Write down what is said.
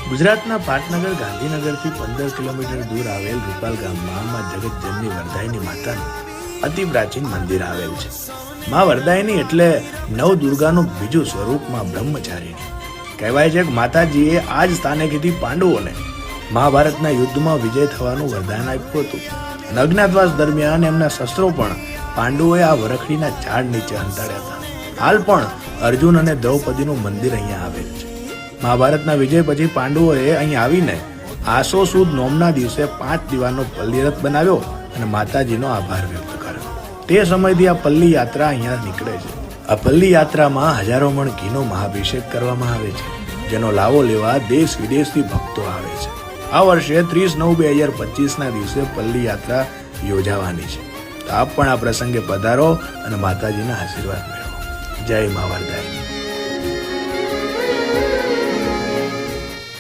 ગુજરાતના પાટનગર ગાંધીનગરથી 15 કિલોમીટર દૂર આવેલ રૂપાલ ગામમાં માં જગતજનની વરદાયની માતાનું અતિ પ્રાચીન મંદિર આવેલ છે. માં વરદાયની એટલે નવદુર્ગાનું બીજું સ્વરૂપ માં બ્રહ્મચારીણી. કહેવાય છે કે માતાજીએ આ જ સ્થાને કીધી પાંડવોને મહાભારતના યુદ્ધમાં વિજય થવાનું વરદાન આપ્યું હતું. અજ્ઞાતવાસ દરમિયાન એમના શસ્ત્રો પણ પાંડવોએ આ વરખડીના ઝાડ નીચે હંતાડ્યા હતા. હાલ પણ અર્જુન અને દ્રૌપદીનું મંદિર અહીંયા આવેલ છે. મહાભારતના વિજય પછી પાંડવોએ અહીં આવીને આસો સુદ નોમના દિવસે 5 દીવાનો પલ્લીરથ બનાવ્યો અને માતાજીનો આભાર વ્યક્ત કર્યો. તે સમયથી આ પલ્લી યાત્રા અહીંયા નીકળે છે. આ પલ્લી યાત્રામાં હજારો મણ ઘીનો મહાભિષેક કરવામાં આવે છે, જેનો લાવો લેવા દેશ વિદેશથી ભક્તો આવે છે. આ વર્ષે 30/9/2025 દિવસે પલ્લી યાત્રા યોજાવાની છે. તો આપ પણ આ પ્રસંગે પધારો અને માતાજીના આશીર્વાદ મેળવો. જય મા વરદાયની.